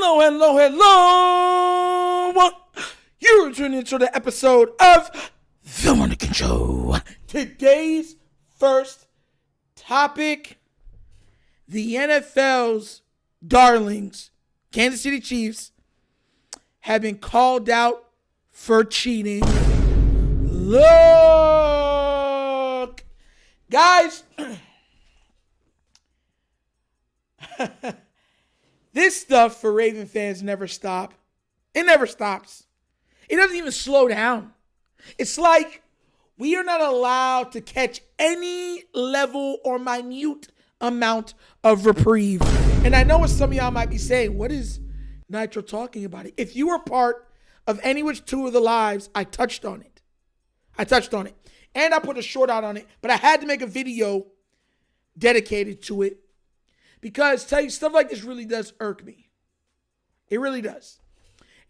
Hello, hello, hello. You're tuning into the episode of TheWunderkindShow. Today's first topic, the NFL's darlings, Kansas City Chiefs, have been called out for cheating. Look, guys, this stuff for Raven fans never stop. It never stops. It doesn't even slow down. It's like we are not allowed to catch any level or minute amount of reprieve. And I know what some of y'all might be saying. What is Nitro talking about? If you were part of any which two of the lives, I touched on it. And I put a short out on it. But I had to make a video dedicated to it. Because tell you, stuff like this really does irk me. It really does.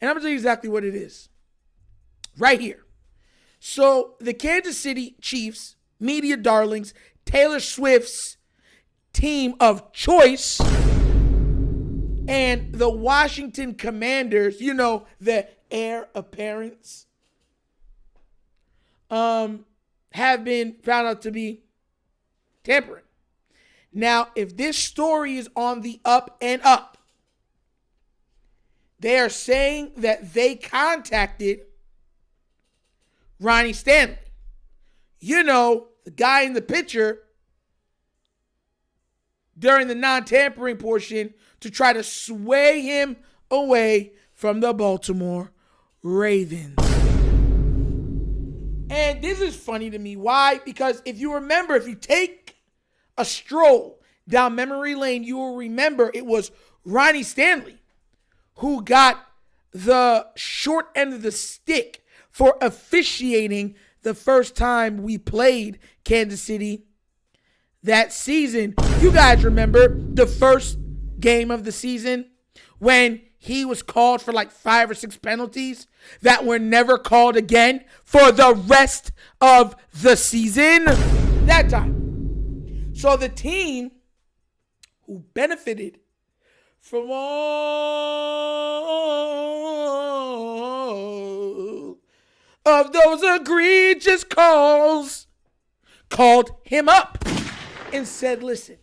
And I'm going to tell you exactly what it is. Right here. So the Kansas City Chiefs, media darlings, Taylor Swift's team of choice, and the Washington Commanders, you know, the heir apparents, have been found out to be tampering. Now, if this story is on the up and up, they are saying that they contacted Ronnie Stanley. You know, the guy in the picture during the non-tampering portion to try to sway him away from the Baltimore Ravens. And this is funny to me. Why? Because if you remember, if you take a stroll down memory lane, you will remember it was Ronnie Stanley who got the short end of the stick for officiating the first time we played Kansas City that season. You guys remember the first game of the season when he was called for like 5 or 6 penalties that were never called again for the rest of the season? That time. So the team who benefited from all of those egregious calls called him up and said, listen,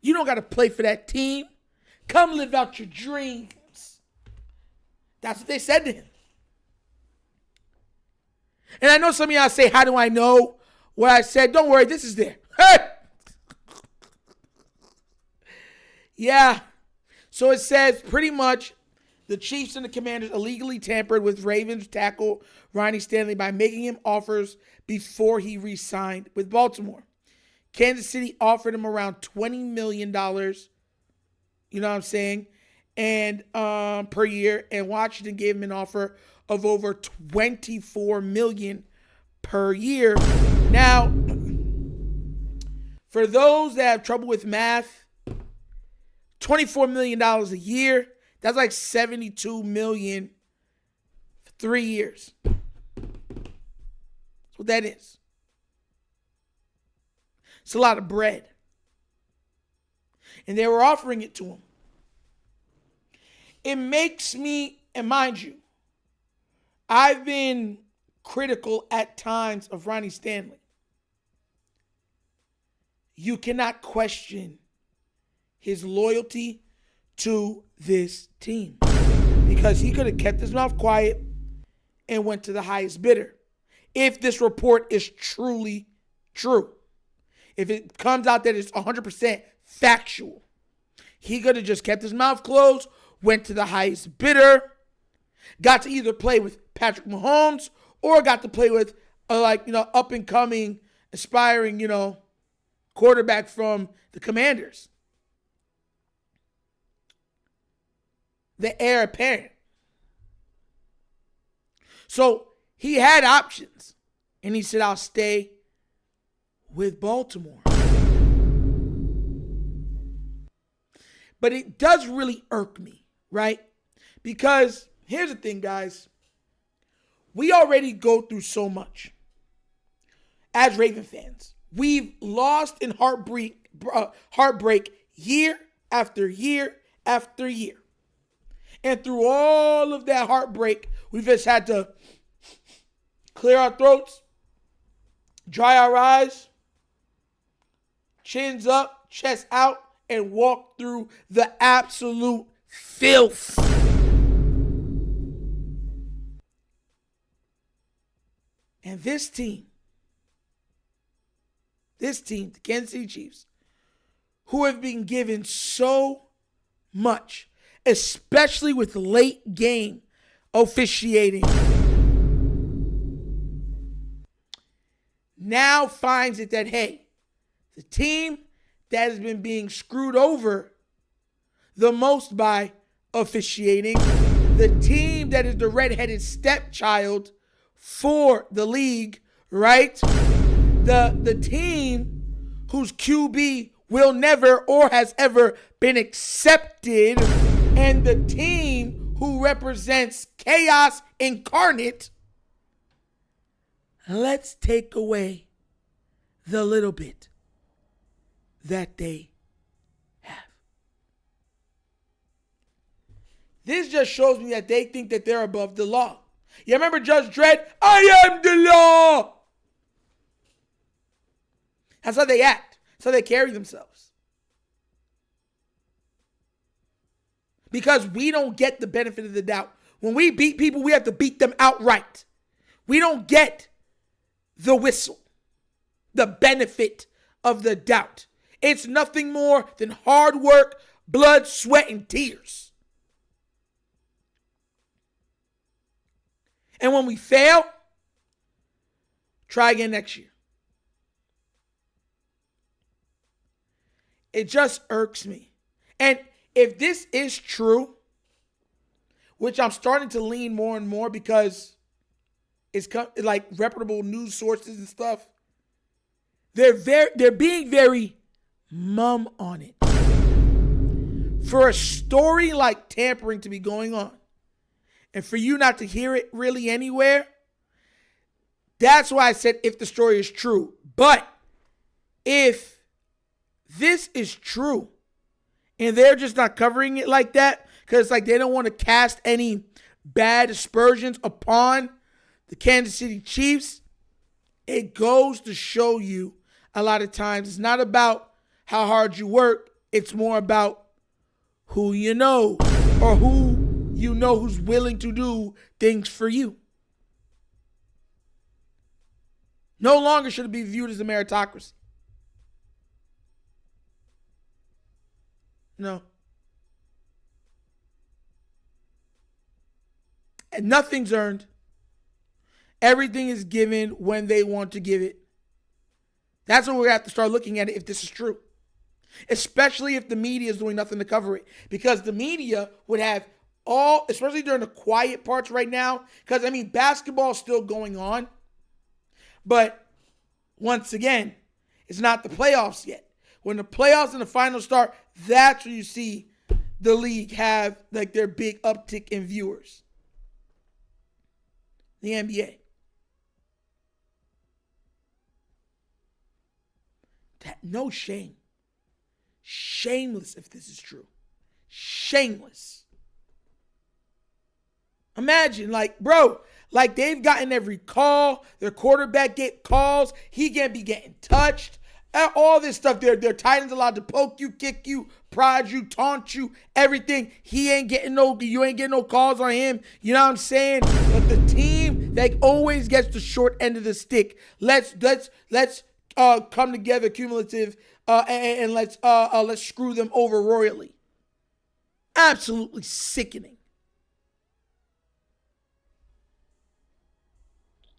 you don't got to play for that team. Come live out your dreams. That's what they said to him. And I know some of y'all say, how do I know what I said? Don't worry, this is there. Hey! Yeah. So it says pretty much the Chiefs and the Commanders illegally tampered with Ravens tackle Ronnie Stanley by making him offers before he re-signed with Baltimore. Kansas City offered him around $20 million, you know what I'm saying, and per year, and Washington gave him an offer of over $24 million per year. Now, for those that have trouble with math, $24 million a year, that's like $72 million for 3 years. That's what that is. It's a lot of bread. And they were offering it to him. It makes me, and mind you, I've been critical at times of Ronnie Stanley. You cannot question his loyalty to this team because he could have kept his mouth quiet and went to the highest bidder. If this report is truly true, if it comes out that it's 100% factual, he could have just kept his mouth closed, went to the highest bidder, got to either play with Patrick Mahomes or got to play with up and coming, aspiring, quarterback from the Commanders. The heir apparent. So he had options. And he said, I'll stay with Baltimore. But it does really irk me, right? Because here's the thing, guys. We already go through so much as Raven fans. We've lost in heartbreak year after year after year. And through all of that heartbreak, we've just had to clear our throats, dry our eyes, chins up, chest out, and walk through the absolute filth. And this team, the Kansas City Chiefs, who have been given so much, especially with late game officiating, now finds it that, hey, the team that has been being screwed over the most by officiating, the team that is the redheaded stepchild for the league, right? The team whose QB will never or has ever been accepted, and the team who represents chaos incarnate. Let's take away the little bit that they have. This just shows me that they think that they're above the law. You remember Judge Dredd? I am the law. That's how they act. That's how they carry themselves. Because we don't get the benefit of the doubt. When we beat people, we have to beat them outright. We don't get the whistle, the benefit of the doubt. It's nothing more than hard work, blood, sweat, and tears. And when we fail, try again next year. It just irks me. And if this is true, which I'm starting to lean more and more because it's like reputable news sources and stuff, they're being very mum on it. For a story like tampering to be going on, and for you not to hear it really anywhere, that's why I said if the story is true. But if this is true, and they're just not covering it like that, because like they don't want to cast any bad aspersions upon the Kansas City Chiefs, it goes to show you a lot of times it's not about how hard you work, it's more about who you know, or who you know who's willing to do things for you. No longer should it be viewed as a meritocracy. No. And nothing's earned. Everything is given when they want to give it. That's what we're going to have to start looking at it if this is true. Especially if the media is doing nothing to cover it. Because the media would have all, especially during the quiet parts right now, because, I mean, basketball is still going on. But once again, it's not the playoffs yet. When the playoffs and the finals start, that's when you see the league have like their big uptick in viewers. The NBA. No shame. Shameless if this is true. Shameless. Imagine, like, bro, like they've gotten every call. Their quarterback get calls. He can't be getting touched. All this stuff. Their tight end's allowed to poke you, kick you, prod you, taunt you, everything. You ain't getting no calls on him. You know what I'm saying? But the team that always gets the short end of the stick. Let's come together, cumulative, and let's screw them over royally. Absolutely sickening.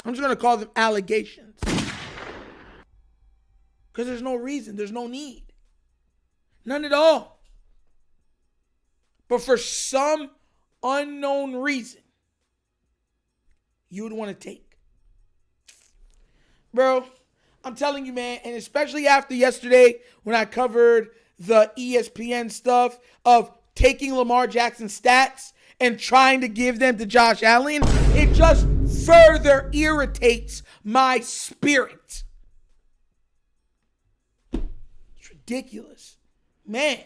I'm just going to call them allegations. Because there's no reason. There's no need. None at all. But for some unknown reason, you would want to take. Bro, I'm telling you, man, and especially after yesterday when I covered the ESPN stuff of taking Lamar Jackson's stats and trying to give them to Josh Allen, it just further irritates my spirit. It's ridiculous. Man,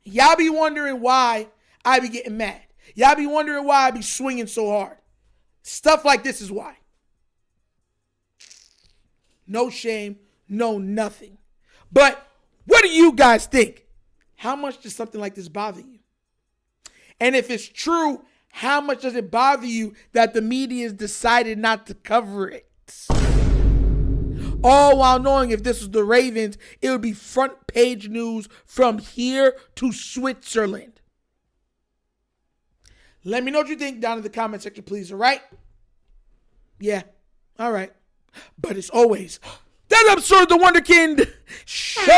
Y'all be wondering why I be getting mad. Y'all be wondering why I be swinging so hard. Stuff like this is why. No shame, no nothing. But what do you guys think? How much does something like this bother you? And if it's true, how much does it bother you that the media has decided not to cover it? All while knowing if this was the Ravens, it would be front page news from here to Switzerland. Let me know what you think down in the comment section, please, all right? Yeah, all right. But as always, that episode of The Wunderkind Show!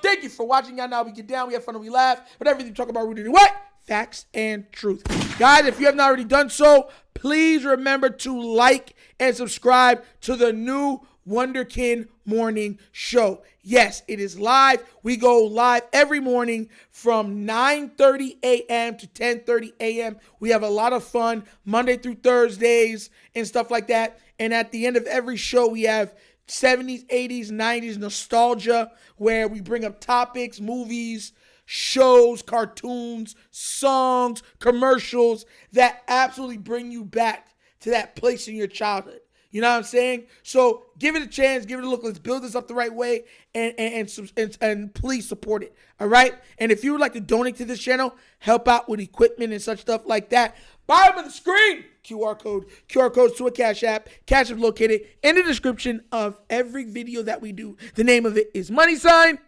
Thank you for watching. Y'all know we get down, we have fun, and we laugh. But everything we talk about rooted in what? Facts and truth. Guys, if you have not already done so, please remember to like and subscribe to the new Wunderkind Morning Show. Yes, it is live. We go live every morning from 9:30 a.m. to 10:30 a.m. We have a lot of fun Monday through Thursdays and stuff like that. And at the end of every show, we have 70s, 80s, 90s nostalgia where we bring up topics, movies, shows, cartoons, songs, commercials that absolutely bring you back to that place in your childhood. You know what I'm saying? So give it a chance, give it a look. Let's build this up the right way and please support it. All right? And if you would like to donate to this channel, help out with equipment and such stuff like that, bottom of the screen, QR codes to a Cash App. Cash App located in the description of every video that we do. The name of it is $,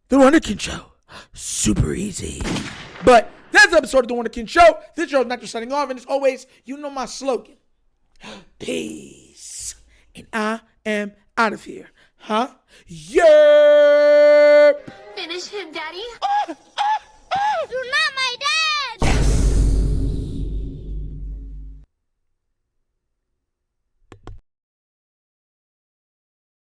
The Wunderkind Show. Super easy. But that's the episode of The Wunderkind Show. This show is not just signing off, and as always, you know my slogan. Peace. And I am out of here. Huh? Yeah.